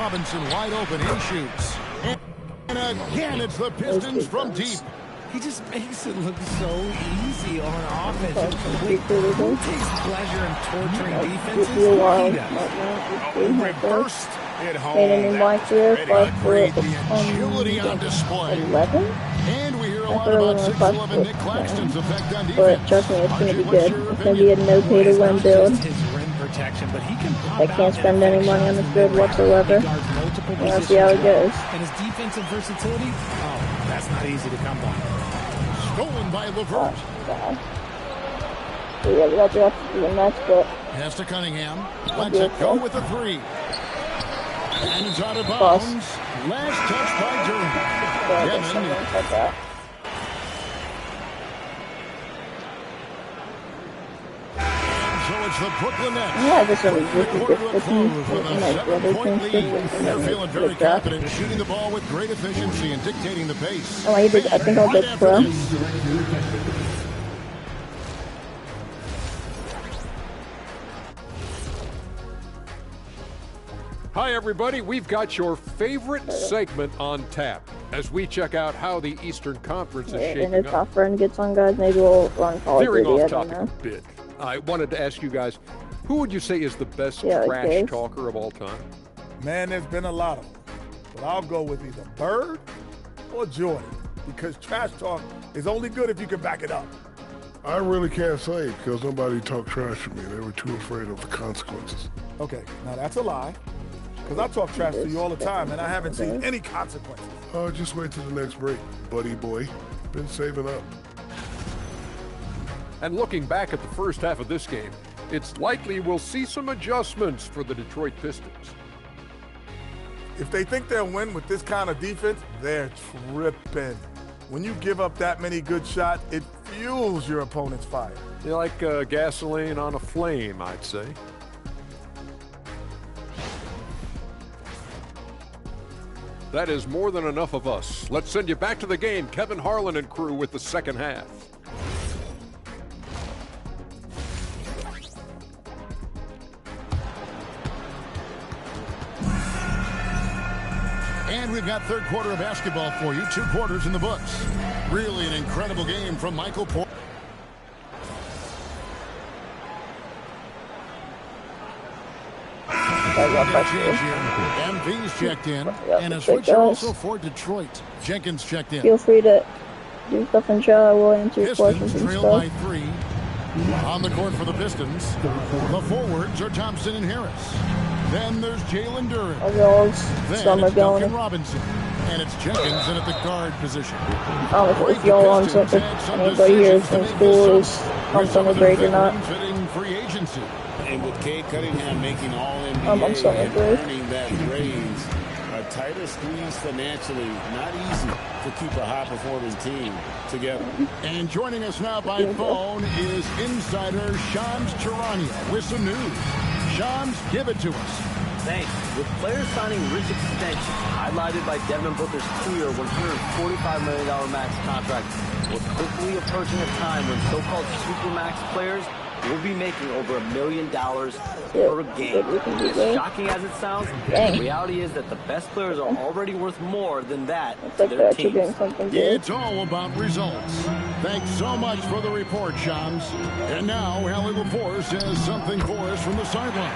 Robinson wide open. He shoots. And again, it's the Pistons from deep. He just makes it look so easy on offense. Who takes pleasure in torturing defenses? He does. Reversed at home. Great, the agility on display. 11? And we hear a lot about 6'11" Nick Claxton's effect on defense. But trust me, it's going to be good. It's going to be a no-pay-to-win build. I can't spend any money on this build whatsoever. We'll see how it goes. And his defensive versatility, oh, that's not easy to come by. Stolen by LeVert. So yeah, we got the rest of the next, but... Pass to Cunningham. Lets it go with the three. And it's out of bounds. Last touch by Durant. So it's the Brooklyn Nets. Yeah, this one is They're feeling very confident, shooting the ball with great efficiency and dictating the pace. Oh, I think I'll get pro. Hi, everybody. We've got your favorite segment on tap as we check out how the Eastern Conference is shaping up. And if our up. friend gets on, guys, maybe we'll run Call of Duty. Veering off topic a bit, I wanted to ask you guys, who would you say is the best trash talker of all time? Man, there's been a lot of them. But I'll go with either Bird or Jordan, because trash talk is only good if you can back it up. I really can't say because nobody talked trash to me. They were too afraid of the consequences. Okay, now that's a lie. Because I talk trash to you all the time, and I haven't seen any consequences. Oh, just wait till the next break, buddy boy. Been saving up. And looking back at the first half of this game, it's likely we'll see some adjustments for the Detroit Pistons. If they think they'll win with this kind of defense, they're tripping. When you give up that many good shots, it fuels your opponent's fire. They're like gasoline on a flame, I'd say. That is more than enough of us. Let's send you back to the game. Kevin Harlan and crew with the second half. And we've got third quarter of basketball for you. 2 quarters in the books. Really an incredible game from Michael Porter. MV's checked in, and a switch also for Detroit. Jenkins checked in. Feel free to do stuff in chat. I will answer your questions and trail stuff. By 3. On the court for the Pistons, the forwards are Thompson and Harris. Then there's Jalen Duren. Then it's Duncan Robinson. And it's Jenkins in at the guard position. If y'all on something, anybody here from school is on summer break or not. Free agency. And with Cade Cunningham making All-NBA and earning that raise, a tighter squeeze financially, not easy to keep a high-performing team together. And joining us now by phone is insider Shams Charania with some news. Shams, give it to us. Thanks. With players signing rich extensions, highlighted by Devin Booker's 2-year, $145 million max contract, we're quickly approaching a time when so-called supermax players will be making over $1 million per game. As shocking as it sounds, the reality is that the best players are already worth more than that to their teams. It's all about results. Thanks so much for the report, Shams. And now, Hallie LaForce has something for us from the sideline.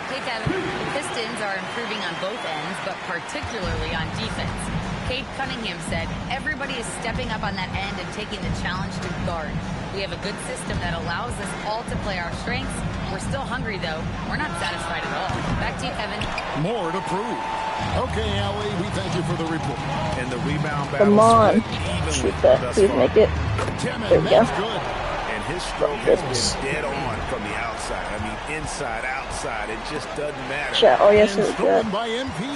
Hey, Kevin. The Pistons are improving on both ends, but particularly on defense. Cade Cunningham said, everybody is stepping up on that end and taking the challenge to guard. We have a good system that allows us all to play our strengths. We're still hungry, though. We're not satisfied at all. Back to you, Kevin. More to prove. Okay, Allie, we thank you for the report. And the rebound battle. Come on. Shoot that. Please make it. There we go. And his stroke has been dead on from the outside. I mean, inside, outside. It just doesn't matter. Oh, yes, it stolen by MP.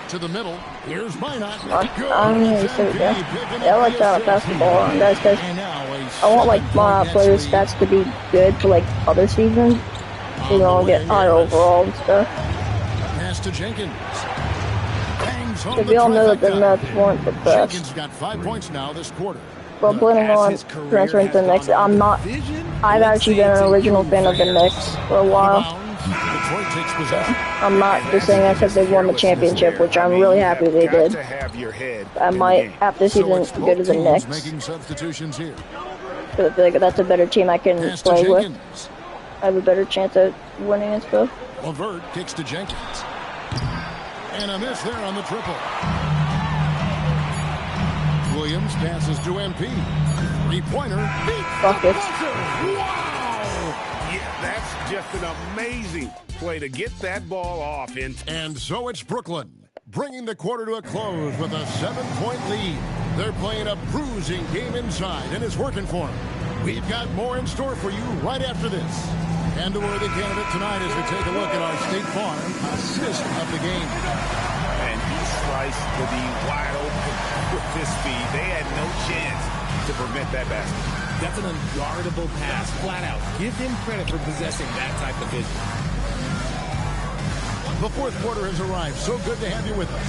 To the middle. Here's Minot. I like that basketball on guys because I want like my players' stats to be good for like other seasons. So they'll get higher overall and stuff. Pass to Jenkins. So we all know that the Nets weren't the best. Jenkins got 5 points now this quarter. But planning on transferring to the Knicks, I've actually been an original fan of the Knicks for a while. Detroit takes possession. I'm not just saying that because they won the championship, which I'm really happy they did. I might, after season, go to the Knicks. Making substitutions here. But I feel like that's a better team I can play with. I have a better chance at winning and stuff. LeVert kicks to Jenkins. And a miss there on the triple. Williams passes to MP. Three-pointer. Buckets. Wow! Yeah, that's just an amazing play to get that ball off. And so it's Brooklyn, bringing the quarter to a close with a 7-point lead. They're playing a bruising game inside, and it's working for them. We've got more in store for you right after this. And a worthy candidate tonight as we take a look at our State Farm assist of the game. And he sliced to be wide open with this speed. They had no chance to prevent that basket. That's an unguardable pass, flat out. Give him credit for possessing that type of vision. The fourth quarter has arrived. So good to have you with us.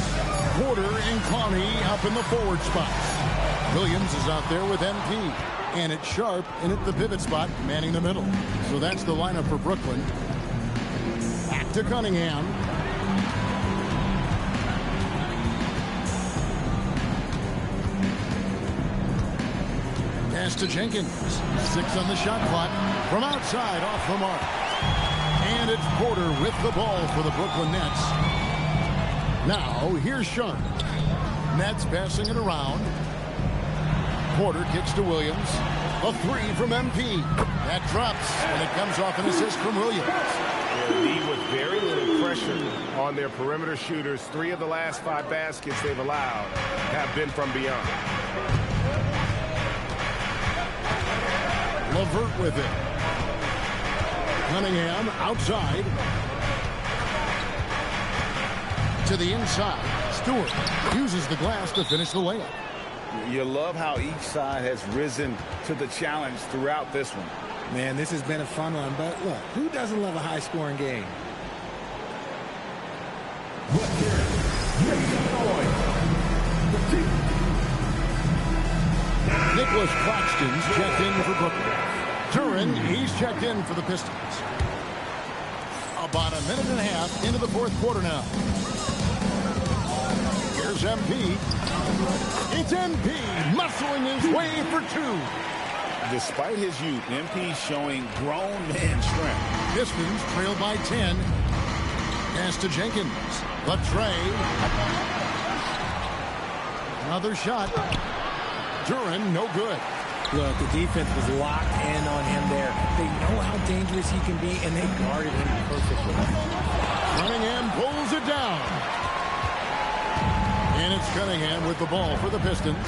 Porter and Clowney up in the forward spots. Williams is out there with MP. And it's Sharp in at the pivot spot, manning the middle. So that's the lineup for Brooklyn. Back to Cunningham. Pass to Jenkins. 6 on the shot clock. From outside, off the mark. And it's Porter with the ball for the Brooklyn Nets. Now, here's Sharp. Nets passing it around. Porter kicks to Williams. A three from MP. That drops, and it comes off an assist from Williams. They'll lead with very little pressure on their perimeter shooters. 3 of the last 5 baskets they've allowed have been from beyond. LeVert with it. Cunningham outside. To the inside. Stewart uses the glass to finish the layup. You love how each side has risen to the challenge throughout this one. Man, this has been a fun one, but look, who doesn't love a high-scoring game? Nicholas Claxton's checked in for Brooklyn. Duren, he's checked in for the Pistons. About a minute and a half into the fourth quarter now. Here's MP. It's MP muscling his way for 2. Despite his youth, MP showing grown man strength. Pistons trail by 10. Pass to Jenkins. Latre. Another shot. Duren, no good. Look, the defense was locked in on him there. They know how dangerous he can be, and they guarded him perfectly. Cunningham pulls it down. And it's Cunningham with the ball for the Pistons.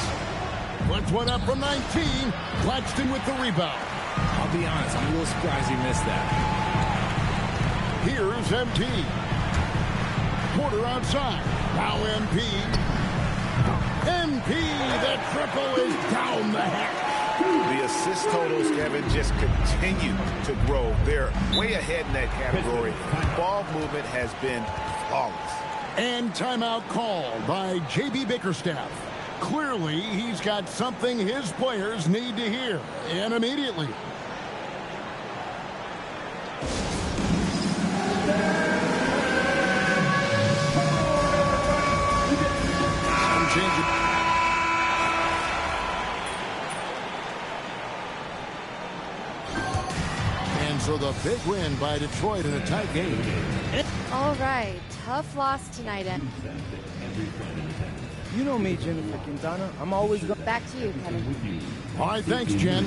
Puts one up from 19. Claxton with the rebound. I'll be honest, I'm a little surprised he missed that. Here's MP. Porter outside. Now MP. MP, the triple is down the hatch. The assist totals, Kevin, just continue to grow. They're way ahead in that category. Ball movement has been flawless. And timeout called by J.B. Bickerstaff. Clearly, he's got something his players need to hear, and immediately. Some changes. And so the big win by Detroit in a tight game. All right, tough loss tonight. You know me, Jennifer Quintana. I'm always going. Back to you, Kevin. All right, thanks, Jen.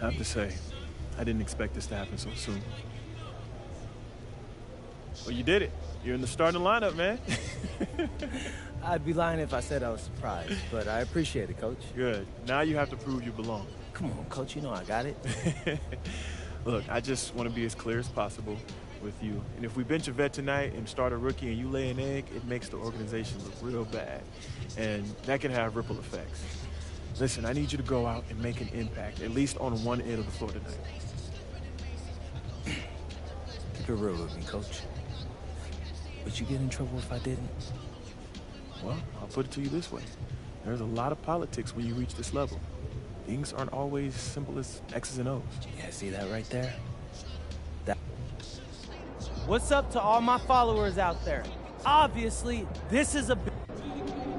I have to say, I didn't expect this to happen so soon. Well, you did it. You're in the starting lineup, man. I'd be lying if I said I was surprised, but I appreciate it, Coach. Good. Now you have to prove you belong. Come on, Coach. You know I got it. Look, I just want to be as clear as possible. with you. And if we bench a vet tonight and start a rookie and you lay an egg, it makes the organization look real bad. And that can have ripple effects. Listen, I need you to go out and make an impact, at least on one end of the floor tonight. Keep it real with me, Coach. Would you get in trouble if I didn't? Well, I'll put it to you this way. There's a lot of politics when you reach this level. Things aren't always simple as X's and O's. Yeah, see that right there? What's up to all my followers out there? Obviously, this is a...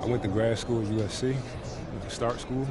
I went to grad school at USC, went to Start School.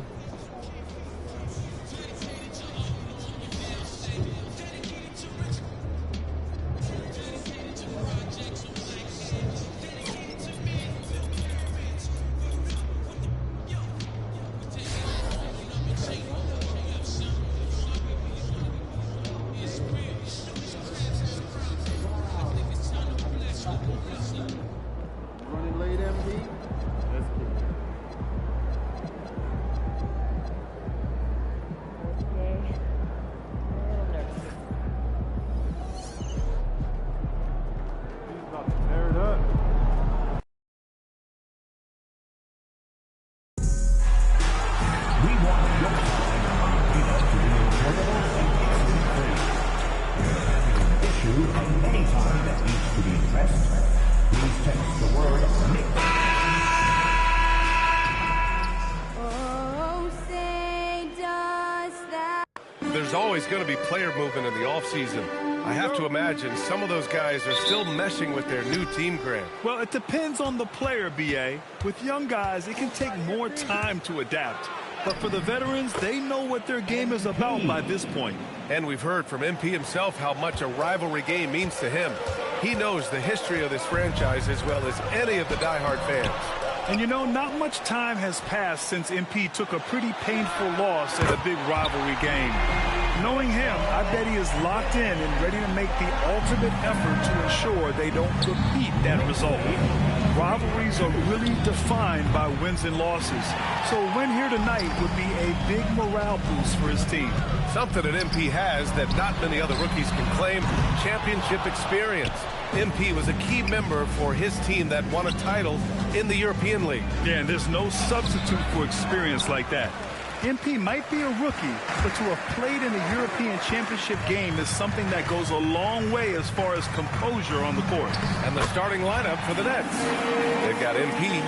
There's always going to be player movement in the offseason. I have to imagine some of those guys are still meshing with their new team, Grant. Well, it depends on the player, B.A. With young guys, it can take more time to adapt. But for the veterans, they know what their game is about by this point. And we've heard from MP himself how much a rivalry game means to him. He knows the history of this franchise as well as any of the diehard fans. And you know, not much time has passed since MP took a pretty painful loss in a big rivalry game. Knowing him, I bet he is locked in and ready to make the ultimate effort to ensure they don't repeat that result. Rivalries are really defined by wins and losses, so a win here tonight would be a big morale boost for his team. Something that MP has that not many other rookies can claim: championship experience. MP was a key member for his team that won a title in the European League. Yeah, and there's no substitute for experience like that. MP might be a rookie, but to have played in a European Championship game is something that goes a long way as far as composure on the court. And the starting lineup for the Nets. They've got MP,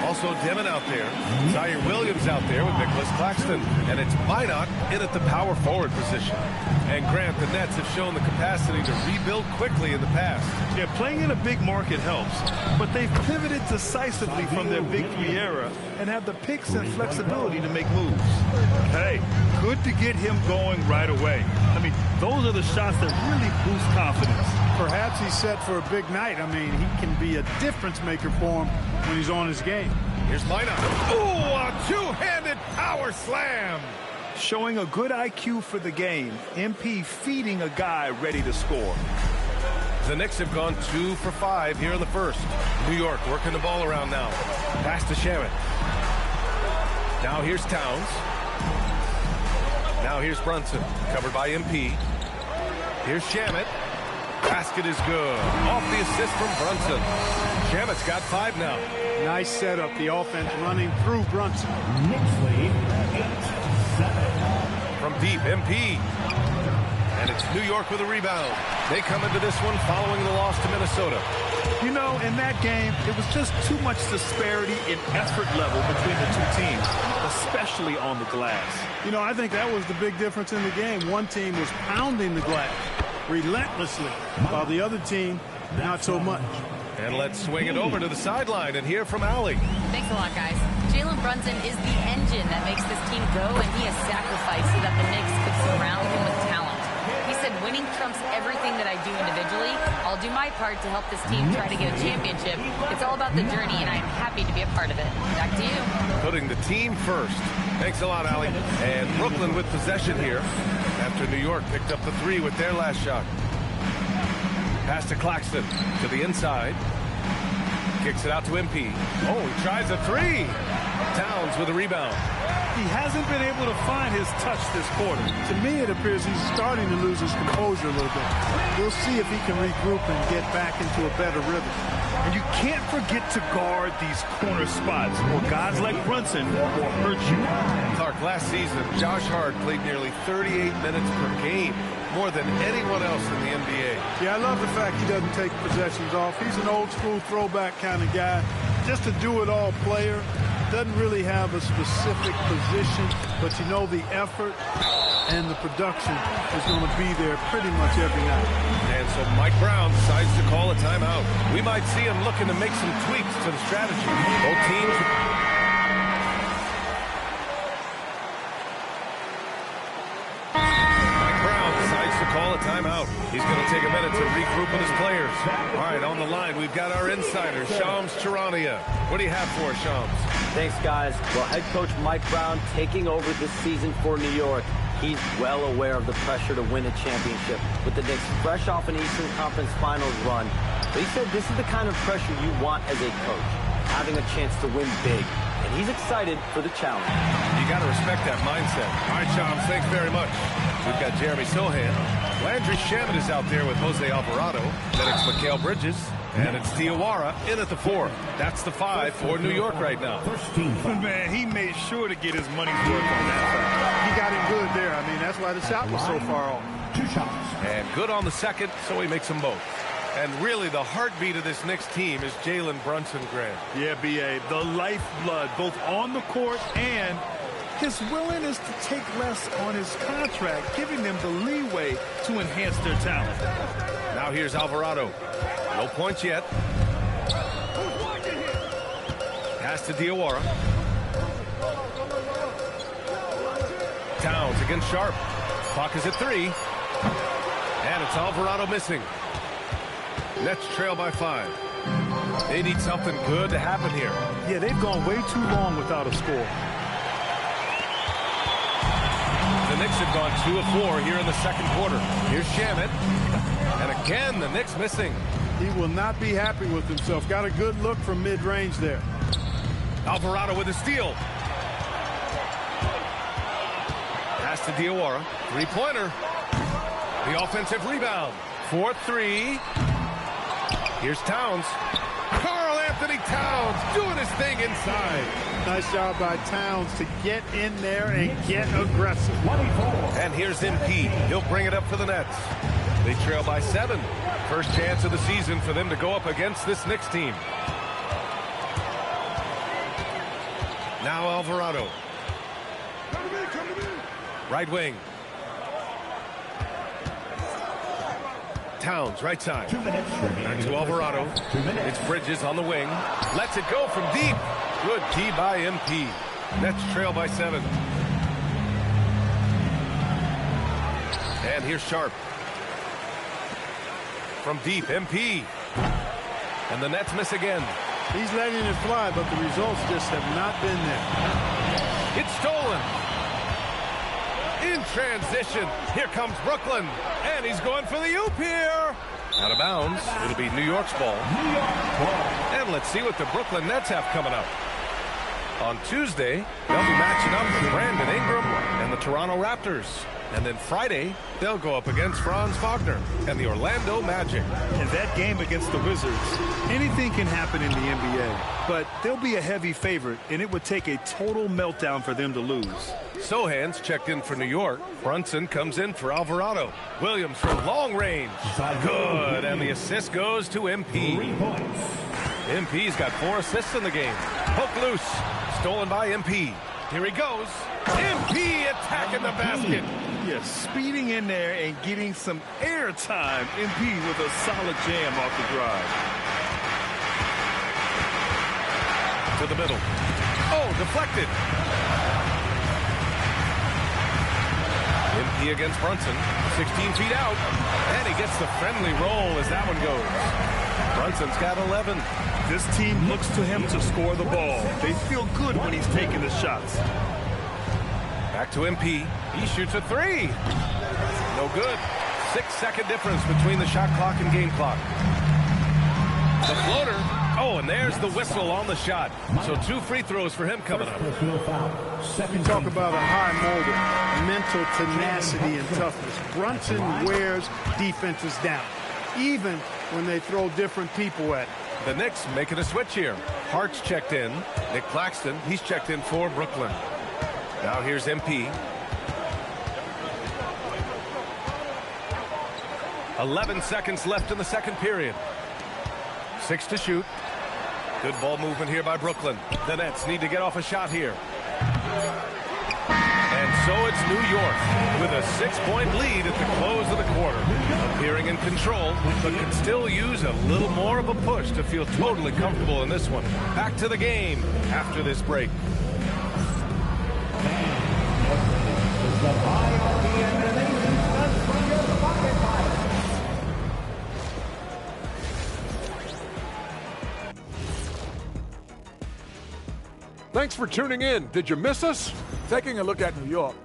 also Demon out there, Zaire Williams out there with Nicholas Claxton, and it's Minot in at the power forward position. And Grant, the Nets have shown the capacity to rebuild quickly in the past. Yeah, playing in a big market helps, but they've pivoted decisively from their Big Three era and have the picks and flexibility to make moves. Hey, good to get him going right away. I mean, those are the shots that really boost confidence. Perhaps he's set for a big night. I mean, he can be a difference maker for him when he's on his game. Here's Minot. Ooh, a two-handed power slam. Showing a good IQ for the game. MP feeding a guy ready to score. The Knicks have gone 2 for 5 here in the first. New York working the ball around now. Pass to Shamet. Now here's Towns. Now here's Brunson, covered by MP. Here's Shamet. Basket is good. Off the assist from Brunson. Shamet's got 5 now. Nice setup. The offense running through Brunson. Knicks lead 8-7. From deep, MP. And it's New York with a rebound. They come into this one following the loss to Minnesota. You know, in that game, it was just too much disparity in effort level between the two teams, especially on the glass. You know, I think that was the big difference in the game. One team was pounding the glass relentlessly, while the other team, not so much. And let's swing it over to the sideline and hear from Allie. Thanks a lot, guys. Jalen Brunson is the engine that makes this team go, and he has sacrificed so that the Knicks could surround him with talent. He said, winning trumps everything that I do individually. I'll do my part to help this team try to get a championship. It's all about the journey, and I am happy to be a part of it. Back to you. Putting the team first. Thanks a lot, Allie. And Brooklyn with possession here after New York picked up the 3 with their last shot. Pass to Claxton to the inside. Kicks it out to MP. Oh, he tries a 3. Towns with a rebound. He hasn't been able to find his touch this quarter. To me, it appears he's starting to lose his composure a little bit. We'll see if he can regroup and get back into a better rhythm. And you can't forget to guard these corner spots, or guys like Brunson will hurt you. Clark, last season, Josh Hart played nearly 38 minutes per game, more than anyone else in the NBA. Yeah, I love the fact he doesn't take possessions off. He's an old-school throwback kind of guy. Just a do-it-all player. Doesn't really have a specific position, but you know the effort and the production is going to be there pretty much every night. And so Mike Brown decides to call a timeout. We might see him looking to make some tweaks to the strategy. Both teams... Call a timeout. He's going to take a minute to regroup with his players. All right, on the line, we've got our insider, Shams Charania. What do you have for us, Shams? Thanks, guys. Well, head coach Mike Brown taking over this season for New York. He's well aware of the pressure to win a championship with the Knicks fresh off an Eastern Conference Finals run. But he said this is the kind of pressure you want as a coach, having a chance to win big. And he's excited for the challenge. You got to respect that mindset. All right, Shams, thanks very much. We've got Jeremy Sohan. Landry Shamet is out there with Jose Alvarado. Then it's Mikal Bridges. And it's Diawara in at the 4. That's the 5 for New York right now. Man, he made sure to get his money's worth on that side. He got him good there. I mean, that's why the shot was so far off. 2 shots. And good on the second, so he makes them both. And really, the heartbeat of this Knicks team is Jalen Brunson, Grant. Yeah, B.A., the lifeblood, both on the court and his willingness to take less on his contract, giving them the leeway to enhance their talent. Now here's Alvarado. No points yet. Pass to Diawara. Towns against Sharp. Clock is at 3. And it's Alvarado missing. Nets trail by 5. They need something good to happen here. Yeah, they've gone way too long without a score. The Knicks have gone 2 of 4 here in the second quarter. Here's Shamet. And again, the Knicks missing. He will not be happy with himself. Got a good look from mid-range there. Alvarado with a steal. Pass to Diawara. 3-pointer. The offensive rebound. 4-3. Here's Towns. Karl Anthony Towns doing his thing inside. Nice job by Towns to get in there and get aggressive. And here's MP. He'll bring it up for the Nets. They trail by 7. First chance of the season for them to go up against this Knicks team. Now Alvarado. Right wing. Towns, right side. Back to Alvarado. It's Bridges on the wing. Lets it go from deep. Good key by MP. Nets trail by 7. And here's Sharp. From deep, MP. And the Nets miss again. He's letting it fly, but the results just have not been there. It's stolen. In transition, here comes Brooklyn, and he's going for the oop here. Out of bounds. It'll be New York's ball. And let's see what the Brooklyn Nets have coming up. On Tuesday, they'll be matching up with Brandon Ingram and the Toronto Raptors. And then Friday, they'll go up against Franz Wagner and the Orlando Magic. In that game against the Wizards, anything can happen in the NBA, but they'll be a heavy favorite, and it would take a total meltdown for them to lose. Sohan's checked in for New York. Brunson comes in for Alvarado. Williams from long range. Good, and the assist goes to MP. MP's got 4 assists in the game. Poke loose. Stolen by MP. Here he goes. MP attacking the basket. Yes, speeding in there and getting some air time. MP with a solid jam off the drive. To the middle. Oh, deflected. MP against Brunson. 16 feet out. And he gets the friendly roll as that one goes. Brunson's got 11. This team looks to him to score the ball. They feel good when he's taking the shots. Back to MP. He shoots a 3. No good. 6-second difference between the shot clock and game clock. The floater. Oh, and And there's the whistle on the shot. So 2 free throws for him coming up. You talk about a high-molded mental tenacity and toughness. Brunson wears defenses down, even when they throw different people at him. The Knicks making a switch here. Hart's checked in. Nick Claxton, he's checked in for Brooklyn. Now here's MP. 11 seconds left in the second period. 6 to shoot. Good ball movement here by Brooklyn. The Nets need to get off a shot here. And so it's New York with a 6-point lead at the close of the quarter. Appearing in control, but can still use a little more of a push to feel totally comfortable in this one. Back to the game after this break. Thanks for tuning in. Did you miss us? Taking a look at New York,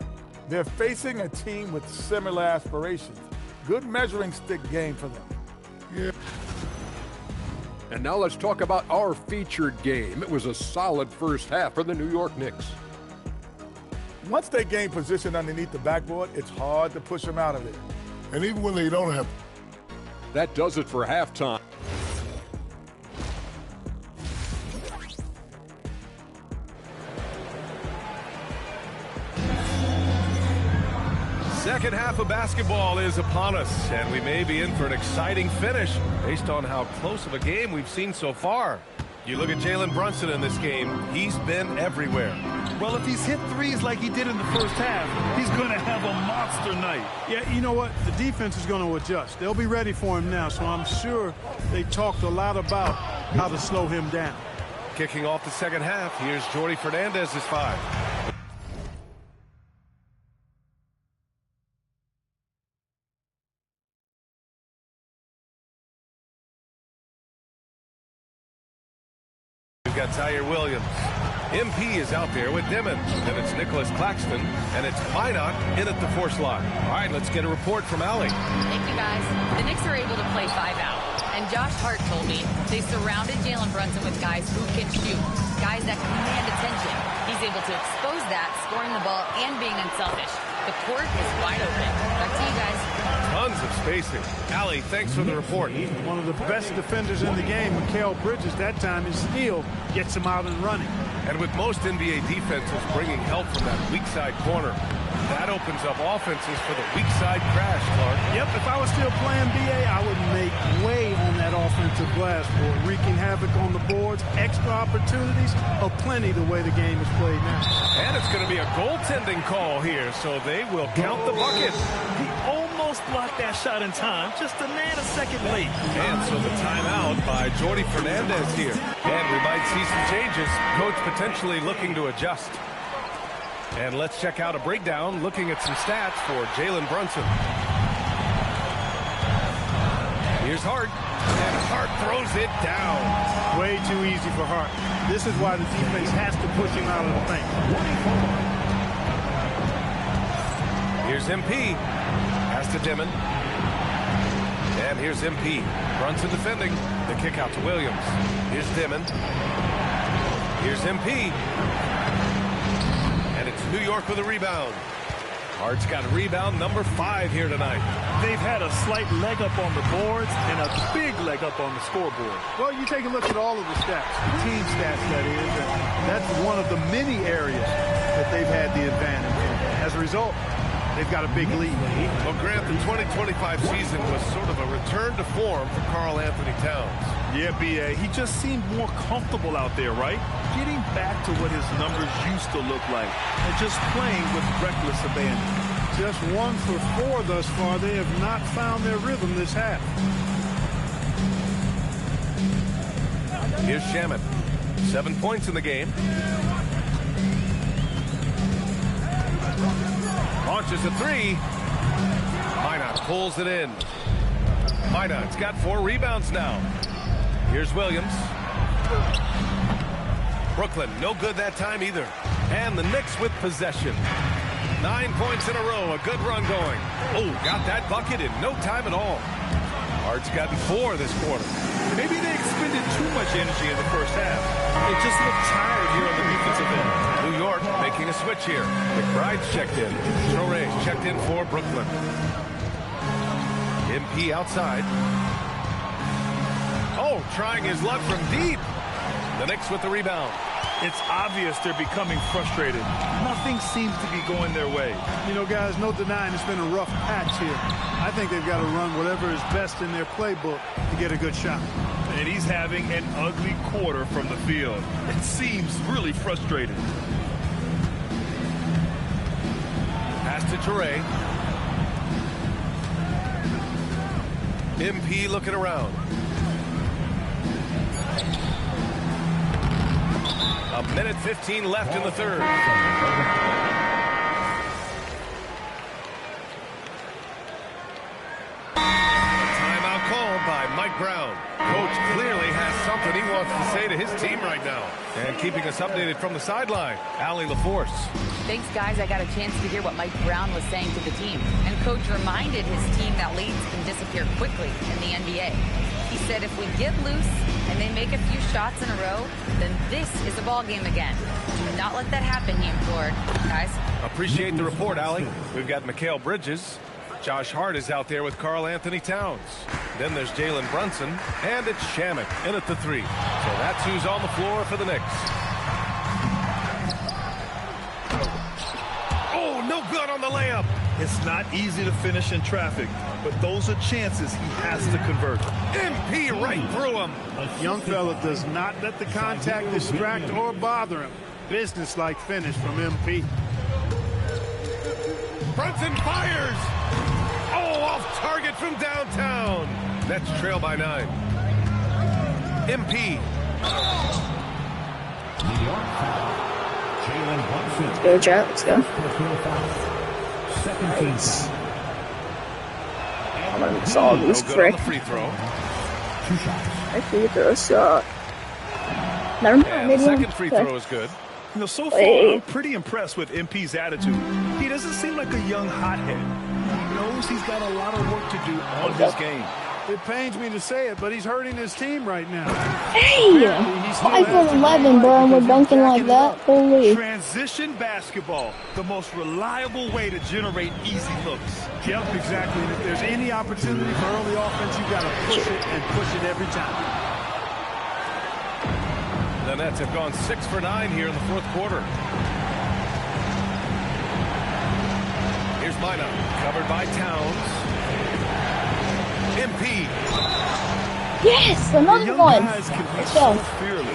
they're facing a team with similar aspirations. Good measuring stick game for them. Yeah. And now let's talk about our featured game. It was a solid first half for the New York Knicks. Once they gain position underneath the backboard, it's hard to push them out of it. And even when they don't have... That does it for halftime. Second half of basketball is upon us, and we may be in for an exciting finish based on how close of a game we've seen so far. You look at Jalen Brunson in this game, he's been everywhere. Well, if he's hit threes like he did in the first half, he's going to have a monster night. Yeah, you know what? The defense is going to adjust. They'll be ready for him now, so I'm sure they talked a lot about how to slow him down. Kicking off the second half, here's Jordi Fernandez's 5. We've got Zaire Williams. MP is out there with Dimon. Then it's Nicholas Claxton. And it's Minot in at the 4 slot. All right, let's get a report from Allie. Thank you, guys. The Knicks are able to play 5 out. And Josh Hart told me they surrounded Jalen Brunson with guys who can shoot, guys that command attention. He's able to expose that, scoring the ball and being unselfish. The court is wide open. Back to you guys. Tons of spacing. Allie, thanks for the report. One of the best defenders in the game, Mikal Bridges, that time is still gets him out and running. And with most NBA defenses bringing help from that weak side corner, that opens up offenses for the weak side crash, Clark. Yep, if I was still playing BA, I would make way on that offensive glass board, wreaking havoc on the boards, extra opportunities, plenty the way the game is played now. And it's going to be a goaltending call here, so they will count the bucket. He almost blocked that shot in time, just a nanosecond late. And so the timeout by Jordi Fernandez here. And we might see some changes. Coach potentially looking to adjust. And let's check out a breakdown looking at some stats for Jalen Brunson. Here's Hart. And Hart throws it down. Way too easy for Hart. This is why the defense has to push him out of the paint. Here's MP. Pass to Dimon. And here's MP. Brunson defending. The kick out to Williams. Here's Dimon. Here's MP. And it's New York with a rebound. Hart's got a rebound number 5 here tonight. They've had a slight leg up on the boards and a big leg up on the scoreboard. Well, you take a look at all of the stats, the team stats, that is, and that's one of the many areas that they've had the advantage in. As a result, they've got a big lead. Well, Grant, the 2025 season was sort of a return to form for Karl Anthony Towns. Yeah, B.A. He just seemed more comfortable out there, right? Getting back to what his numbers used to look like and just playing with reckless abandon. Just 1 for 4 thus far. They have not found their rhythm this half. Here's Shamet. 7 points in the game. Launches a 3. Minot pulls it in. Minot's got 4 rebounds now. Here's Williams. Brooklyn, no good that time either. And the Knicks with possession. 9 points in a row, a good run going. Oh, got that bucket in no time at all. Hart's gotten 4 this quarter. Maybe they expended too much energy in the first They just look tired here on the defensive end. New York making a switch here. McBride's checked in. Tore's checked in for Brooklyn. MP outside. Oh, trying his luck from deep. The Knicks with the rebound. It's obvious they're becoming frustrated. Nothing seems to be going their way. You know, guys, no denying it's been a rough patch here. I think they've got to run whatever is best in their playbook to get a good shot. And he's having an ugly quarter from the field. It seems really frustrated. Pass to Toure. MP looking around. A minute 15 left in the third. Timeout called by Mike Brown. Coach clearly has something he wants to say to his team right now. And keeping us updated from the sideline, Allie LaForce. Thanks, guys. I got a chance to hear what Mike Brown was saying to the team. And Coach reminded his team that leads can disappear quickly in the NBA. He said if we get loose and they make a few shots in a row, then this is a ball game again. Do not let that happen, he implored. Guys. Appreciate the report, Allie. We've got Mikal Bridges. Josh Hart is out there with Karl Anthony Towns. Then there's Jalen Brunson. And it's Shamet in at the three. So that's who's on the floor for the Knicks. Oh, no good on the layup. It's not easy to finish in traffic, but those are chances he has to convert. MP right through him. Young fella does not let the contact distract or bother him. Business-like finish from MP. Brunson fires. Oh, off target from downtown. That's trail by 9. MP. Let's go, Jet. Let's go. Nice. I'm gonna solve this trick. Free throw. I free throw shot. Never mind. And the second free throw is good. You know, so far, I'm pretty impressed with MP's attitude. He doesn't seem like a young hothead. He knows he's got a lot of work to do on his game. It pains me to say it, but he's hurting his team right now. Hey! 5 for 11, bro, and we're dunking like that. Holy. Transition basketball, the most reliable way to generate easy looks. Yep, exactly. And if there's any opportunity for early offense, you've got to push it and push it every time. The Nets have gone 6 for 9 here in the fourth quarter. Here's Minot, covered by Towns. MP. Yes, another one. Let's go. Fearless.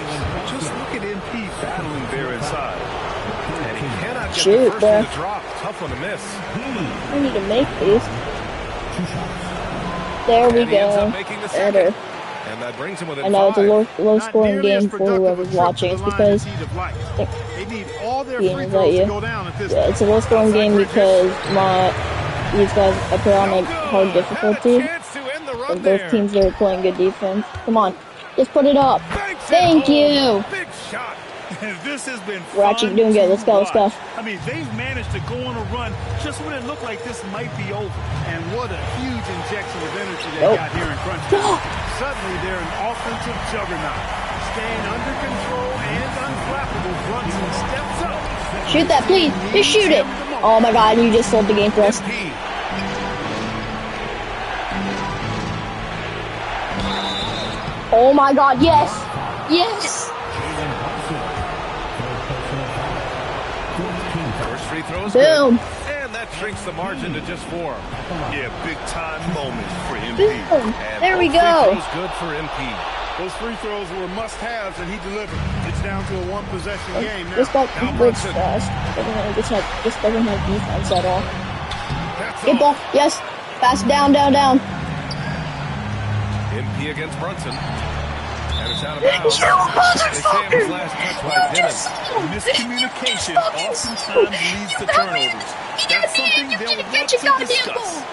Just look at MP battling there inside. And he cannot get Shoot, the first bro. one to drop. Tough one to miss. I need to make these. There we And he ends go. up making the second. Better. And that brings him within I know it's a 5. low scoring game for whoever's watching. It's because they need all their yeah, free throws to go down at this point. it's a low scoring game because these guys I put on a hard difficulty. But both teams are playing good defense. Come on, just put it up. Thank you. Big shot. This has been We're actually doing good. Let's go. Let's go. I mean, they've managed to go on a run just when it looked like this might be over. And what a huge injection of energy they got here in crunch time. Suddenly, they're an offensive juggernaut. Staying under control and unflappable, Brunson steps up. Shoot that, please. Just shoot it. Oh my God, you just sold the game for us. Oh my God, yes. Yes. First free throw is Boom. good. And that shrinks the margin to just 4. Yeah, big time moment for MP. Boom. And There we both go. free throws good for MP. Those free throws were must-haves, and he delivered. It's down to a one-possession game now. This guy breaks fast. This doesn't have defense at all. Good ball. Yes. Pass down, down, down. MP against Brunson. And it's out of bounds. You motherfucker! They say it was last touch by Dennis. Miscommunication oftentimes leads to turnovers. That's something they'll want to discuss.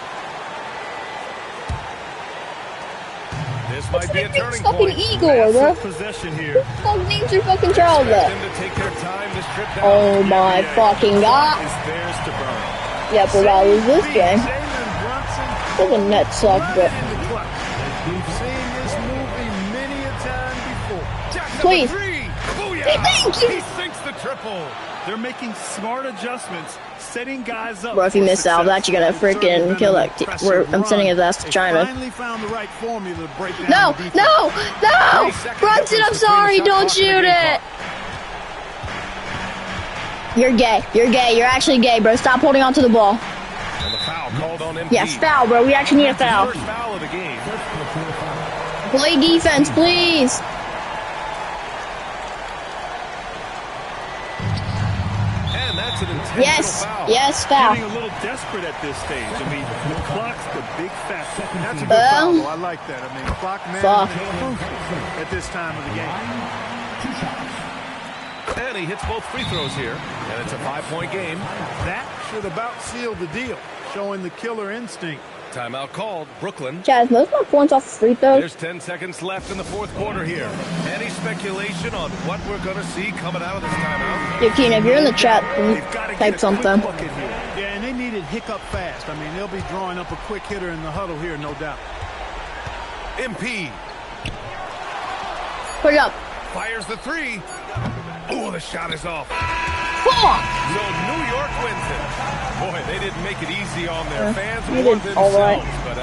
This might be a turning Fucking point. Igor, bro. Possession here. Fuck names your fucking child Expect up. them to take their time this trip down. Oh my fucking God. Is theirs to burn. Yep, we're about to lose this game. Doesn't net suck, but We've seen this movie many a time before. please. Thank you. He sinks the triple. They're making smart adjustments, setting guys up. Bro, if you miss out, that you're gonna freaking kill that. I'm sending his ass to China. Finally found the right formula to break down No, the defense. no! Brunson, I'm sorry, don't shoot it! You're gay. You're gay. You're actually gay, bro. Stop holding on to the ball. And the foul called on MP. Yes, foul, bro. We actually need a foul. First foul of the game. Play defense, please. And that's an intentional foul. Yes, foul. Getting a little desperate at this stage. I mean, the clock's the big factor. That's a good foul, though. I like that. I mean, clock management at this time of the game. And he hits both free throws here. And it's a 5-point game. That should about seal the deal, showing the killer instinct. Timeout called. Brooklyn. Chaz, most of my points off free throws. There's 10 seconds left in the fourth quarter here. Any speculation on what we're going to see coming out of this timeout? Yo, Keen, if you're in the chat, type something. Yeah, and they need it hiccup fast. I mean, they'll be drawing up a quick hitter in the huddle here, no doubt. MP. Put it up. Fires the three. Oh, the shot is off. Come on. So New York wins it. Boy, they didn't make it easy on their fans you or did themselves. all right. But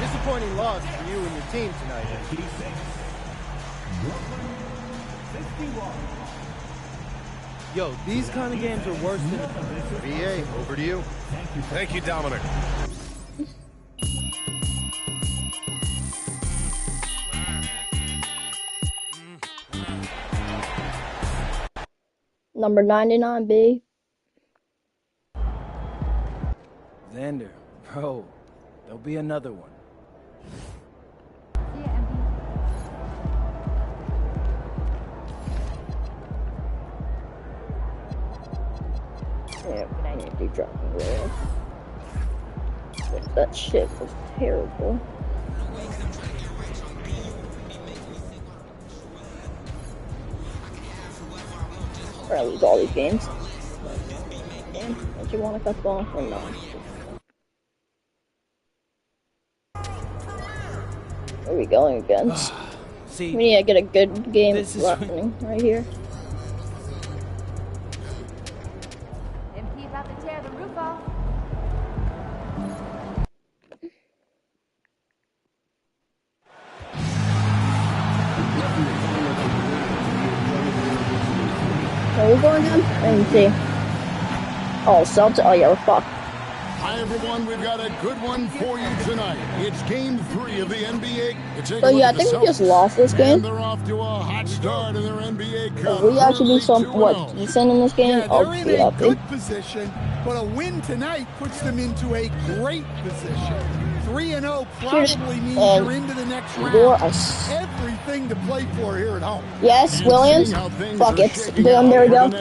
disappointing loss for you and your team tonight. Yo, these kind of games are worse than VA. Over to you. Thank you, Dominic. Number 99B. Xander, bro, there'll be another one. Yeah, but I need to be dropping rail. That shit was terrible. Or I lose all these games. Damn, don't you want to cut the ball or not? Where are we going against? See, we need to get a good game happening right here. MP about to tear the roof off. Where are we going again? Let me see. Oh, Celtics. Oh, yeah, we're fucked. Hi, everyone. We've got a good one for you tonight. It's Game 3 of the NBA. So, yeah, I think we just lost this game. They're off to a hot start in their NBA Cup. We actually do some, what, decent in this game? Yeah, I'll they're be in a happy. good position, but a win tonight puts them into a great position. 3-0 probably means you're into the next round. Everything to play for here at home. Yes, Williams. Buckets. Boom, there we go.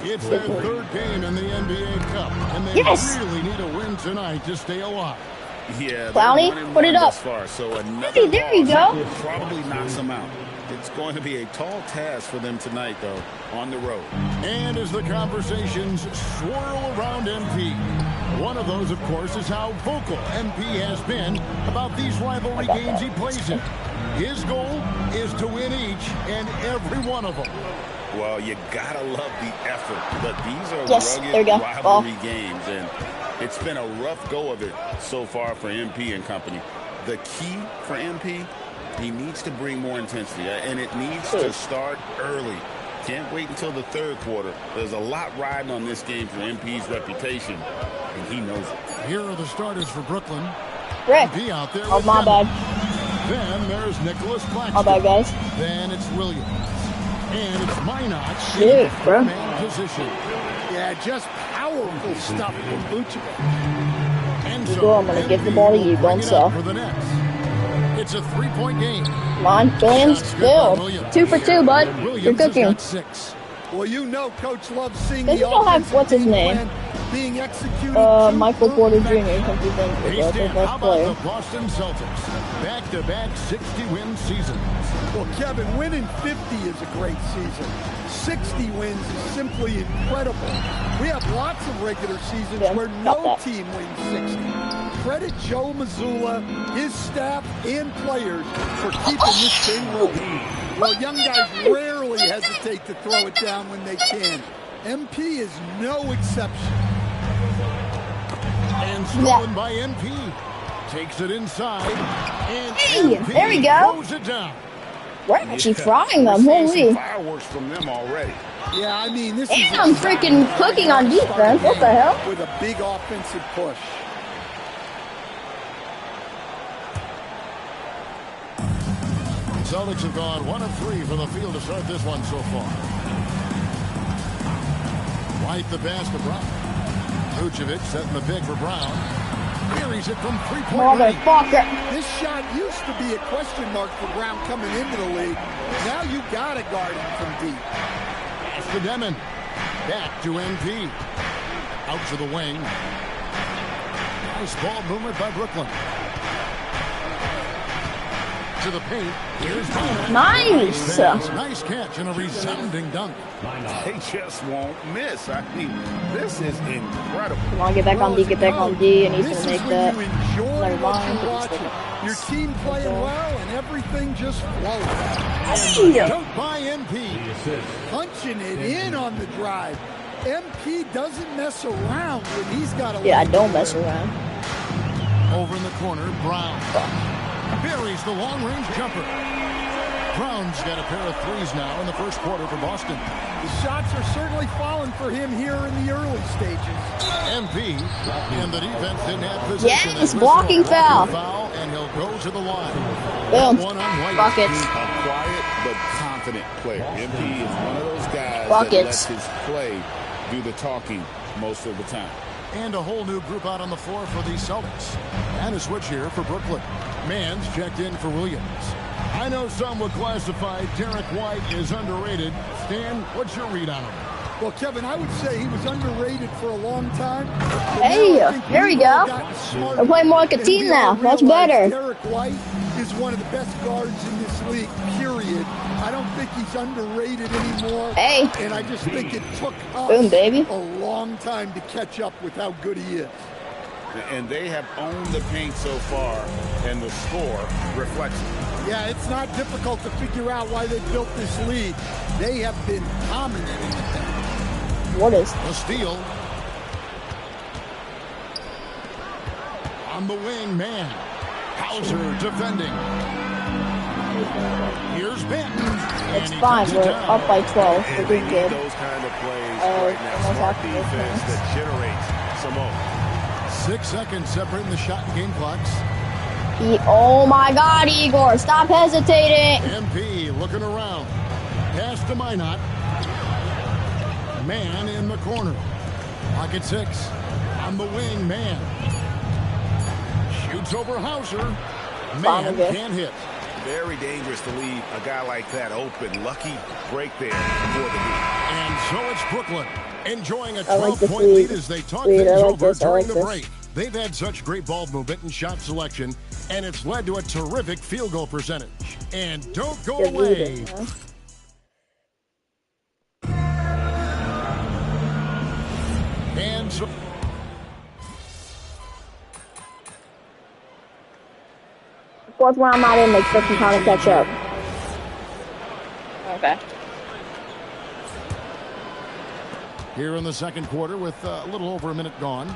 It's their third game in the NBA Cup, and they really need a win tonight to stay alive. Yeah, Clowney, put it up. Far, so Hey, there you go. Probably knocks them out. It's going to be a tall task for them tonight, though, on the road. And as the conversations swirl around MP, one of those, of course, is how vocal MP has been about these rivalry games he plays in. His goal is to win each and every one of them. Well, you gotta love the effort, but these are rugged rivalry games, and it's been a rough go of it so far for MP and company. The key for MP, he needs to bring more intensity, and it needs to start early. Can't wait until the third quarter. There's a lot riding on this game for MP's reputation, and he knows it. Here are the starters for Brooklyn. Rick. MP out there. Oh, my bad. Then there's Nicholas Claxton. My bad, guys. Then it's Williams. And it's Minot. Shit, bro. Position. Yeah, just powerful stuff from Vucevic. And you go, I'm going to give the ball to you, don't sell. It's a three-point game. Come on, Williams. Still. 2 for 2, bud. You're cooking. Well, you know Coach loves seeing the don't have, what's his name? Being executed. Michael Porter Jr. comes to think of the best player. The Boston Celtics, back-to-back 60-win seasons. Well, Kevin, winning 50 is a great season. 60 wins is simply incredible. We have lots of regular seasons where no team wins 60. Credit Joe Mazzulla, his staff, and players for keeping this thing rolling. Well, young guys rarely really hesitate to throw it down when they can. MP is no exception. And stolen by MP. Takes it inside. And hey, MP there we go. throws it down. We're actually frying them. Holy. Fireworks from them already. Yeah, I mean, this and I'm freaking cooking on defense. What the hell? With a big offensive push. Celtics have gone 1 of 3 from the field to start this one so far. White the pass to Brown. Vucevic setting the pick for Brown. Buries it from 3-point range. Motherfucker. This shot used to be a question mark for Brown coming into the league. Now you gotta guard him from deep. Pass to Demon. Back to MP. Out to the wing. Nice ball movement by Brooklyn. To the paint. Here's nice. Nice catch and a resounding dunk. They just won't miss. I mean, this is incredible. Come on, get back on D, get back on D, and he's going to make that. You enjoy what you're watching. Your team playing well, and everything just flows. Dunk by MP. Punching it in on the drive. MP doesn't mess around when he's got a... Yeah, I don't mess around. Over in the corner, Brown. Buries the long-range jumper. Brown's got a pair of threes now in the first quarter for Boston. The shots are certainly falling for him here in the early stages. MP, and the defense didn't have position. Yes, blocking foul. And he'll go to the line. Boom. Buckets. A quiet but confident player. MP is one of those guys Buckets. that lets his play do the talking most of the time. And a whole new group out on the floor for the Celtics. And a switch here for Brooklyn. Mann's checked in for Williams. I know some would classify Derek White as underrated. Stan, what's your read on him? Well, Kevin, I would say he was underrated for a long time. Hey, there we go. We're playing more like a team now. That's better. Derek White is one of the best guards in this league, period. I don't think he's underrated anymore. Hey. And I just think it took us Boom, baby. a long time to catch up with how good he is. And they have owned the paint so far, and the score reflects it. Yeah, it's not difficult to figure out why they built this lead. They have been dominating the paint. What is the steal? On the wing, man. Hauser defending. Here's Benton. It's fine. We're up by 12. We're doing good. Those kind of plays right now. Smart defense that generates some more. 6 seconds separating the shot and game clocks. Oh my God, Igor! Stop hesitating. MP looking around. Pass to Minot. Man in the corner. Pocket 6. On the wing, Man. Shoots over Hauser. Man can't hit. Very dangerous to leave a guy like that open. Lucky break there before the lead. And so it's Brooklyn enjoying a 12-point lead as they talk things over during the break. They've had such great ball movement and shot selection, and it's led to a terrific field goal percentage. And don't go away. And so fourth round not in, like freaking trying to catch up. Okay. Here in the second quarter with a little over a minute gone.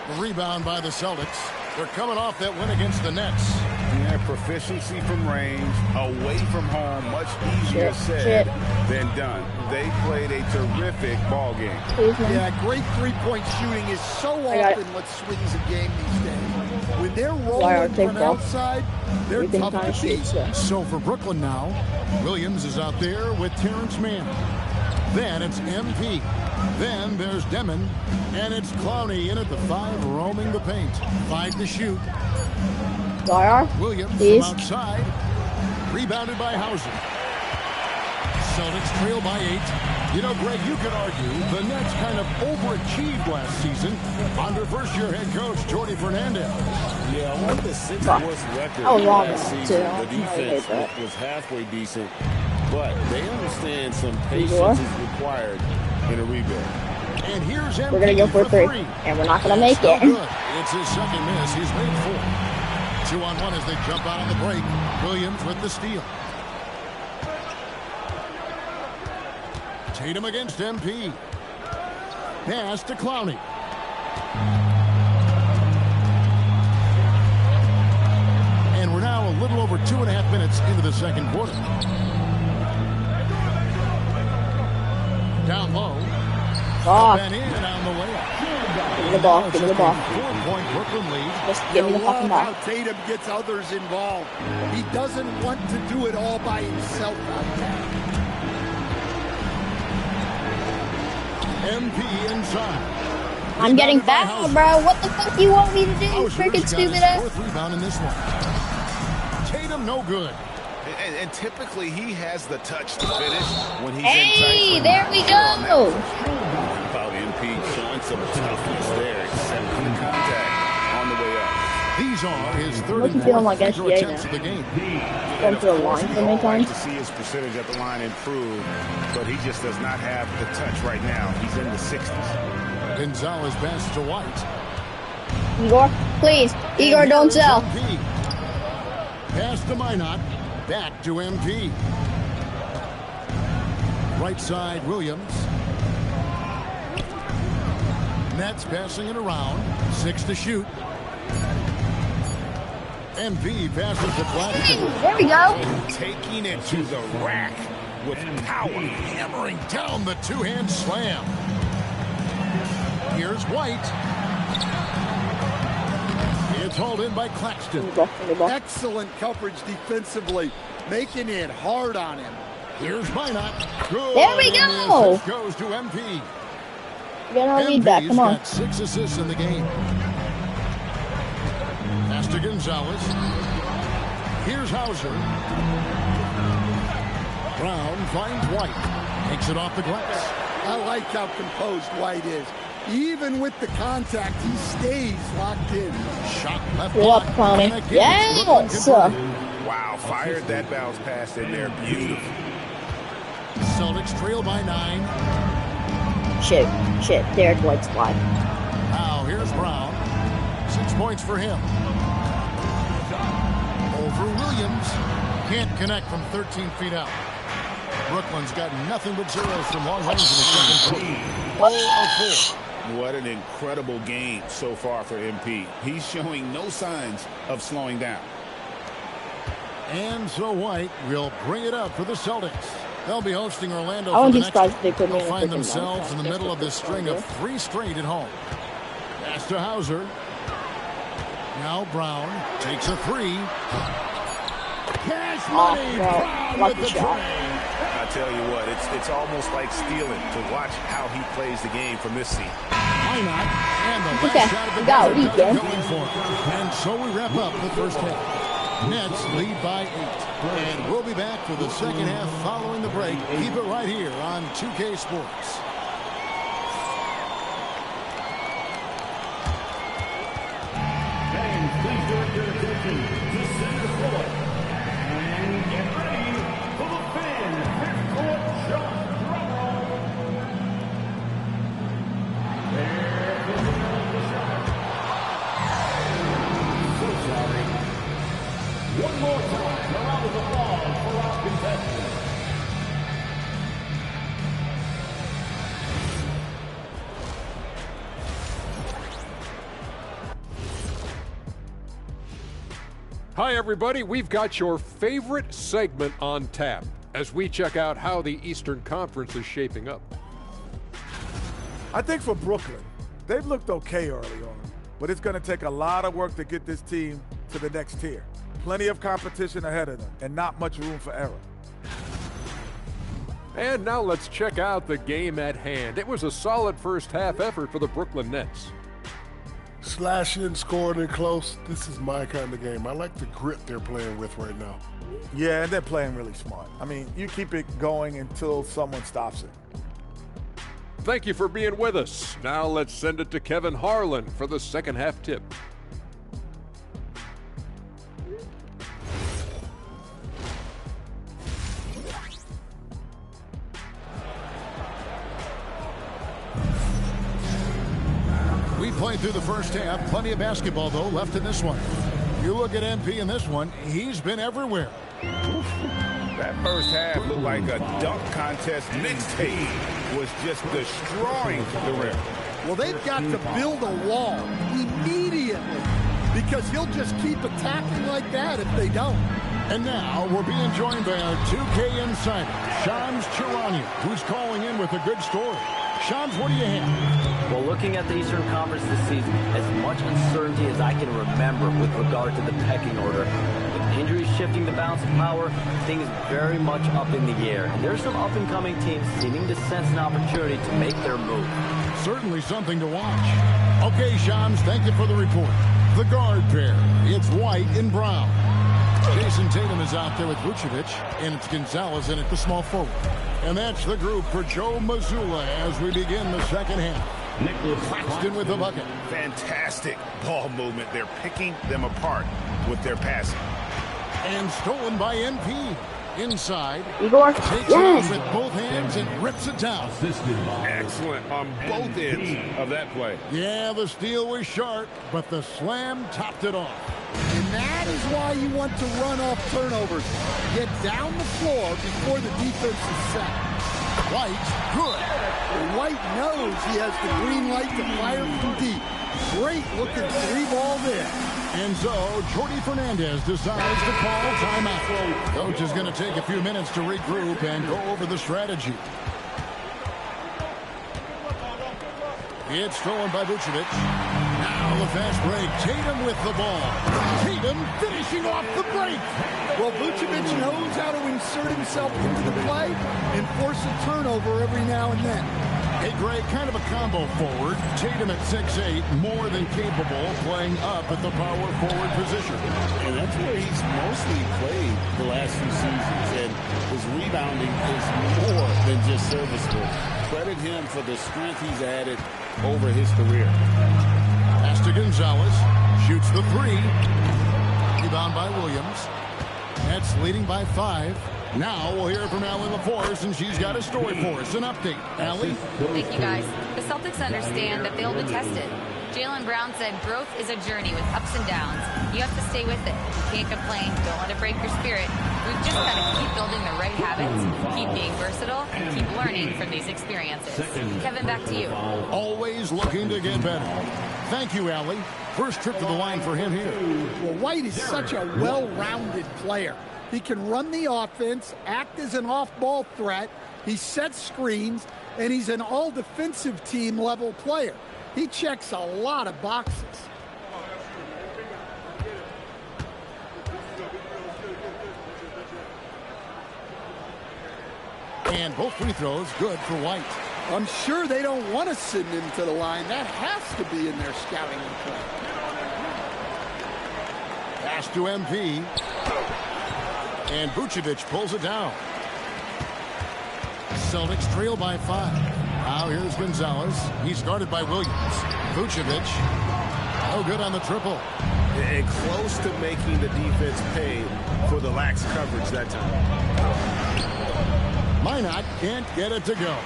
The rebound by the Celtics. They're coming off that win against the Nets. Yeah, proficiency from range, away from home, much easier said than done. They played a terrific ball game. Yeah, great three-point shooting is so often what swings a game these days. When they're rolling from outside, they're tough to beat. So for Brooklyn now, Williams is out there with Terrence Mann. Then it's MP. Then there's Demon. And it's Clowney in at the 5, roaming the paint. 5 to shoot. Williams from outside. Rebounded by Hauser. Celtics trail by 8. You know, Greg, you could argue the Nets kind of overachieved last season under first-year head coach Jordi Fernandez. Yeah, I like the 6th worst record last season. The defense was halfway decent, but they understand some patience is required in a rebuild. And here's MP. We're going to go for 3, and we're not going to make it. It's his second miss. He's made 4. 2-on-1 as they jump out on the break. Williams with the steal. Tatum against MP. Pass to Clowney. And we're now a little over 2.5 minutes into the second quarter. Down low. And in on the layup. Give me the ball. Give me the ball. 4-point Brooklyn lead. Just give me the fucking ball. How Tatum gets others involved. He doesn't want to do it all by himself out there. MP inside. I'm getting fouled, bro. What the fuck do you want me to do? Freaking stupid ass. Fourth rebound in this one. Tatum no good. And typically he has the touch to finish when he's hey, in tight. There we go. Foul MP showing some toughness there, accepting the contact on the way up. These are his third and fourth attempts of the game. Going to the line so many times. To see his percentage at the line improve, but he just does not have the touch right now. He's in the 60s. Gonzalez pass to White. Igor, please. Igor, don't sell. Pass to Minot. Back to MP. Right side, Williams. Nets passing it around. 6 to shoot. MP passes to Claxton. There we go. Taking it to the rack with power. Hammering down the two-hand slam. Here's White. It's hauled in by Claxton. Excellent coverage defensively, making it hard on him. Here's Minot. Good. There we go. The goes to MP. Get our lead back. Come on. Got 6 assists in the game. Pass to Gonzalez. Here's Hauser. Brown finds White. Takes it off the glass. I like how composed White is. Even with the contact, he stays locked in. Shot left block. Yes! Wow, fired that bounce pass in there. Beautiful. Celtics trail by 9. Shit. Derek White's fly. Now here's Brown. 6 points for him. Over Williams. Can't connect from 13 feet out. Brooklyn's got nothing but zeros from long range in the second quarter. 0 of 4. What an incredible game so far for MP. He's showing no signs of slowing down. And so White will bring it up for the Celtics. They'll be hosting Orlando. I won't be surprised if they put me They'll find themselves in the middle of this string of 3 straight at home. Pass to Hauser. Now Brown takes a 3. Cash money. Brown with the try. I tell you what, it's almost like stealing to watch how he plays the game from this seat. Why not? And the last shot of the game going for him. And so we wrap up the first half. Nets lead by 8. And we'll be back for the second half following the break. Keep it right here on 2K Sports. Fans, please direct your attention to center court. And get ready for the fan fifth-court shot. There goes the shot. So sorry. One more time, a round of applause for our contestants. Hi, everybody. We've got your favorite segment on tap as we check out how the Eastern Conference is shaping up. I think for Brooklyn, they've looked okay early on, but it's going to take a lot of work to get this team to the next tier. Plenty of competition ahead of them and not much room for error. And now let's check out the game at hand. It was a solid first half effort for the Brooklyn Nets. Slashing, scoring, and close. This is my kind of game. I like the grit they're playing with right now. Yeah, and they're playing really smart. I mean, you keep it going until someone stops it. Thank you for being with us. Now let's send it to Kevin Harlan for the second half tip. We played through the first half. Plenty of basketball, though, left in this one. You look at MP in this one, he's been everywhere. That first half looked like a dunk contest mixtape. Was just destroying the rim. Well, they've got to build a wall immediately because he'll just keep attacking like that if they don't. And now we're being joined by our 2K insider, Shams Charania, who's calling in with a good story. Shams, what do you have? Well, looking at the Eastern Conference this season, as much uncertainty as I can remember with regard to the pecking order. With injuries shifting the balance of power, things very much up in the air. And there's some up-and-coming teams seeming to sense an opportunity to make their move. Certainly something to watch. Okay, Shams, thank you for the report. The guard pair, it's White and Brown. Jason Tatum is out there with Vucevic, and it's Gonzalez in at the small forward. And that's the group for Joe Mazzulla as we begin the second half. Nicholas Claxton with the bucket. Fantastic ball movement. They're picking them apart with their passing. And stolen by MP. Inside. Igor. Takes it out with both hands and rips it down. Excellent on both ends of that play. Yeah, the steal was sharp, but the slam topped it off. And that is why you want to run off turnovers. Get down the floor before the defense is set. White, good. White knows he has the green light to fire from deep. Great looking three ball there. And so, Jordi Fernandez decides to call timeout. Coach is going to take a few minutes to regroup and go over the strategy. It's stolen by Vucevic. Now the fast break. Tatum with the ball. Tatum finishing off the break. Well, Vucevic knows how to insert himself into the play and force a turnover every now and then. Hey, Greg, kind of a combo forward. Tatum at 6'8", more than capable, playing up at the power forward position. And that's where he's mostly played the last few seasons, and his rebounding is more than just serviceable. Credit him for the strength he's added over his career. Pass to Gonzalez. Shoots the three. Rebound by Williams. Nets leading by 5. Now we'll hear from Allie LaForce, and she's got a story for us. An update. Allie? Thank you, guys. The Celtics understand that they'll be tested. Jaylen Brown said growth is a journey with ups and downs. You have to stay with it. You can't complain. Don't let it break your spirit. We've just got to keep building the right habits, keep being versatile, and keep learning from these experiences. Kevin, back to you. Always looking to get better. Thank you, Allie. First trip to the line for him here. Well, White is such a well-rounded player. He can run the offense, act as an off-ball threat, he sets screens, and he's an all-defensive team level player. He checks a lot of boxes. And both free throws good for White. I'm sure they don't want to send him to the line. That has to be in their scouting report. Pass to MP. And Vucevic pulls it down. Celtics trail by 5. Now here's Gonzalez. He's guarded by Williams. Vucevic. No good on the triple. And close to making the defense pay for the lax coverage that time. Minot can't get it to go.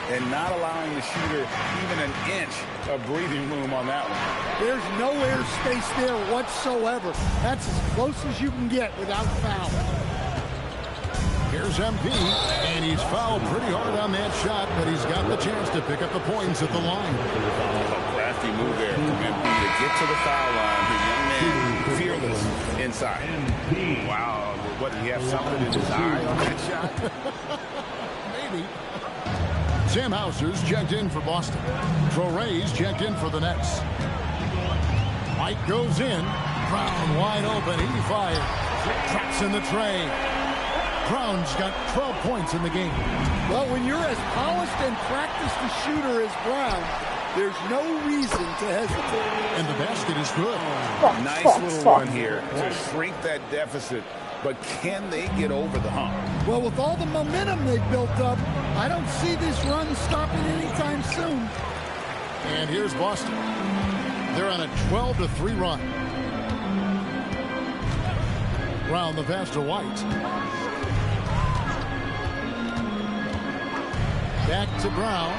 And not allowing the shooter even an inch of breathing room on that one. There's no air space there whatsoever. That's as close as you can get without foul. Here's MP, and he's fouled pretty hard on that shot, but he's got the chance to pick up the points at the line. A crafty move there from MP to get to the foul line. The young man fearless inside. Wow, what, did he have something in his eye on that shot? Maybe. Sam Hauser's checked in for Boston. Torres checked in for the Nets. White goes in. Brown wide open. He fires. Traps in the tray. Brown's got 12 points in the game. Well, when you're as polished and practiced a shooter as Brown, there's no reason to hesitate. And the basket is good. Nice little run here to shrink that deficit. But can they get over the hump? Well, with all the momentum they've built up, I don't see this run stopping anytime soon. And here's Boston. They're on a 12-3 run. Brown the pass to White. Back to Brown.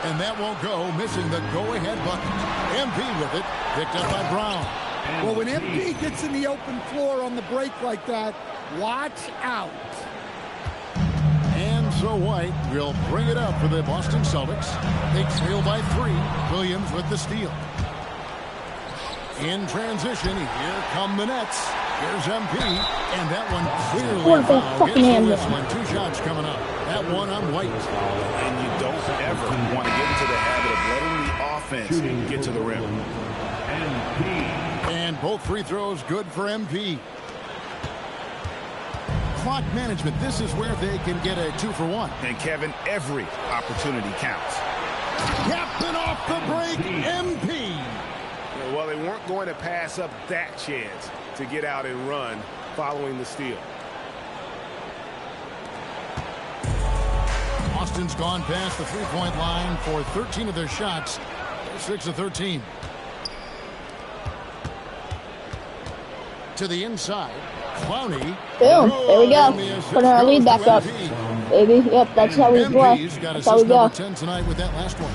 And that won't go, missing the go-ahead bucket. MP with it, picked up by Brown. Well, when MP gets in the open floor on the break like that, Watch out. And so White will bring it up for the Boston Celtics. They trail by 3. Williams with the steal. In transition, here come the Nets. Here's MP, and that one clearly gets the whistle, and 2 shots coming up. That one on White. And you don't ever want to get into the habit of letting the offense get to the rim. And both free throws good for MP. Clock management, this is where they can get a 2-for-1. And Kevin, every opportunity counts. Captain off the break, MP. Well, they weren't going to pass up that chance to get out and run following the steal. Boston's gone past the three-point line for 13 of their shots. They're 6 of 13. To the inside. Clowney. Boom. There we go. Putting our lead back up. Baby. Yep, that's how we play. That's how we go. 10 tonight with that last one.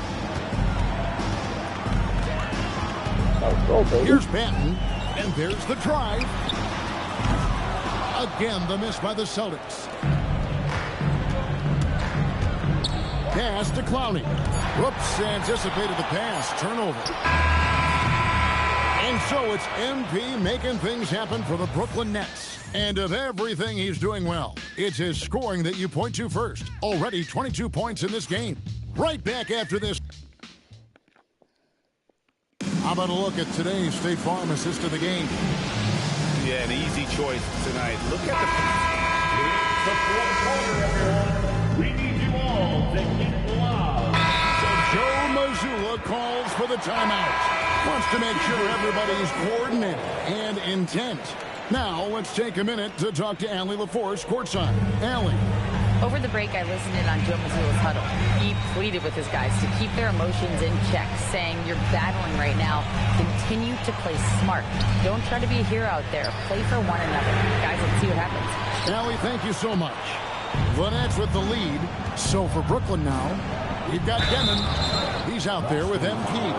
Go, baby. Here's Banton. And there's the drive. Again, the miss by the Celtics. Pass to Clowney. Whoops, anticipated the pass. Turnover. And so it's MP making things happen for the Brooklyn Nets. And of everything he's doing well, it's his scoring that you point to first. Already 22 points in this game. Right back after this. How about a look at today's State Farm assist of the game? Yeah, an easy choice tonight. Look at the fourth quarter, everyone. We need you all to get loud. So Joe Mazzulla calls for the timeout. Wants to make sure everybody's coordinated and intent. Now, let's take a minute to talk to Allie LaForce courtside. Allie. Over the break, I listened in on Joe Mazzulla's huddle. He pleaded with his guys to keep their emotions in check, saying, you're battling right now. Continue to play smart. Don't try to be a hero out there. Play for one another. Guys, let's see what happens. Allie, thank you so much. The Nets with the lead. So for Brooklyn now, you've got Demon. He's out there with MP.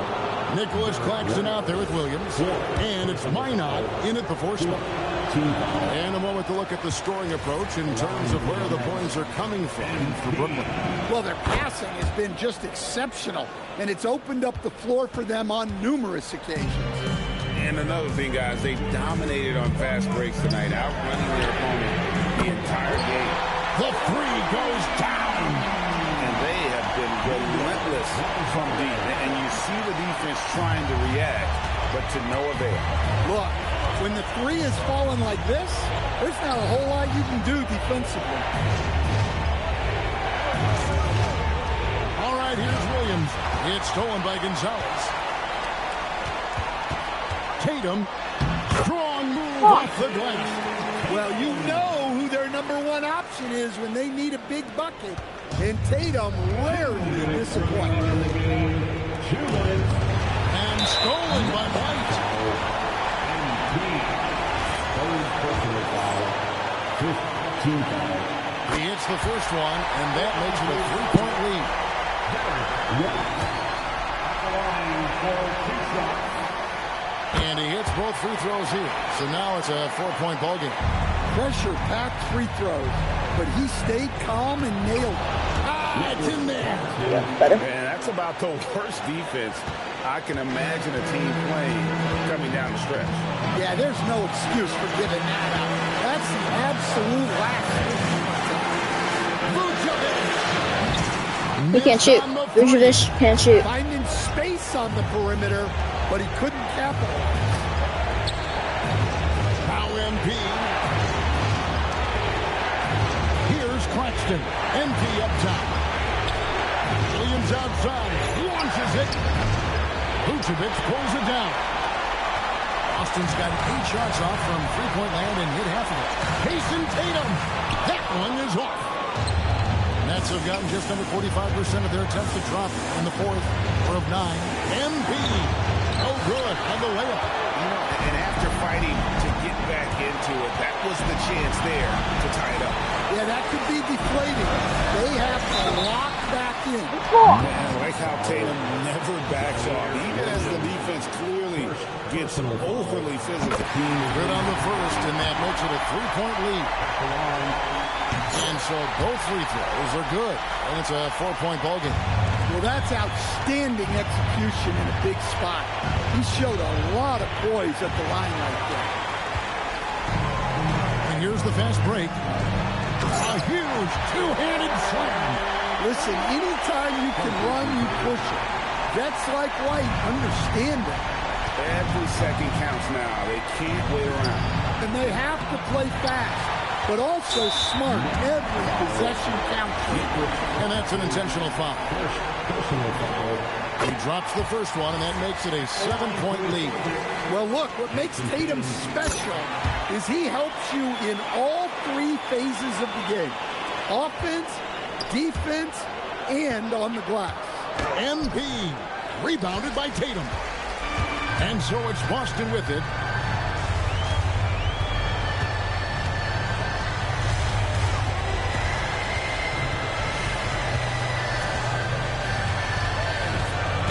Nicholas Claxton out there with Williams. And it's Minot in at the fourth spot. And a moment to look at the scoring approach in terms of where the points are coming from for Brooklyn. Well, their passing has been just exceptional, and it's opened up the floor for them on numerous occasions. And another thing, guys, they dominated on fast breaks tonight, outrunning their opponent the entire game. The three goes down. And they have been relentless from deep. And you see the defense trying to react, but to no avail. Look, when the three is falling like this, there's not a whole lot you can do defensively. All right, here's Williams. It's stolen by Gonzalez. Tatum, strong move off the glass. Well, you know who their number one option is when they need a big bucket. And Tatum rarely disappoints. And stolen by White. He hits the first one, and that makes it a 3-point lead. And he hits both free throws here. So now it's a 4-point ball game. Pressure-packed free throws, but he stayed calm and nailed it. It's in there. Yeah, better. Man, that's about the worst defense I can imagine a team playing coming down the stretch. Yeah, there's no excuse for giving that up. That's the absolute last. He can't shoot. Vucevic can't shoot. Finding space on the perimeter, but he couldn't capitalize. Now MP. Here's Claxton. MP up top. Williams outside. Launches it. Vucevic pulls it down. Austin's got 8 shots off from three-point land and hit half of it. Jason Tatum. That one is off. Nets have gotten just under 45% of their attempts to drop in the fourth, 4 of 9. MP. Oh, good. On the layup. And after fighting to get back into it. That was the chance there to tie it up. Yeah, that could be deflating. They have to lock back in. Man, like how Tatum never backs off, even as the defense clearly gets overly physical. Good on the first, and that makes it a 3-point lead. And so both free throws are good, and it's a 4-point ball game. Well, that's outstanding execution in a big spot. He showed a lot of poise at the line right there. And here's the fast break. A huge two-handed slam. Listen, anytime you can run, you push it. Vets like White understand it. Every second counts now. They can't wait around. And they have to play fast, but also smart. Every possession counts. And that's an intentional foul. He drops the first one, and that makes it a 7-point lead. Well, look, what makes Tatum special is he helps you in all 3 phases of the game. Offense, defense, and on the glass. MP rebounded by Tatum. And so it's Boston with it.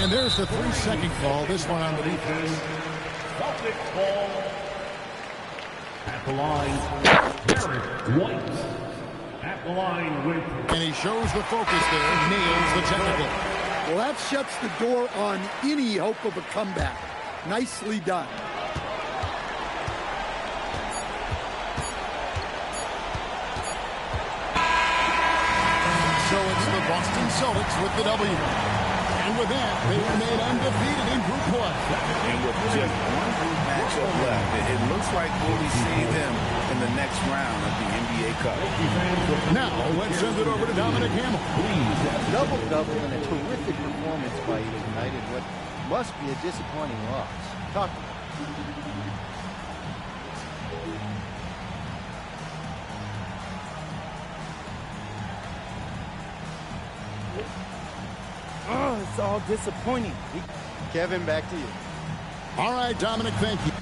And there's the 3-second call. This one on the defense. Celtics ball at the line. Derek White at the line with. And he shows the focus there. Nails the technical. Well, that shuts the door on any hope of a comeback. Nicely done. So it's the Boston Celtics with the W. And with that, they remain undefeated in group play. And with just one group matchup left, it looks like we'll be seeing them in the next round of the NBA Cup. Now, let's send it over to Dominic Hamill. Double-double and a terrific performance by United. What must be a disappointing loss. Talk to me. Oh, it's all disappointing. Kevin, back to you. All right, Dominic, thank you.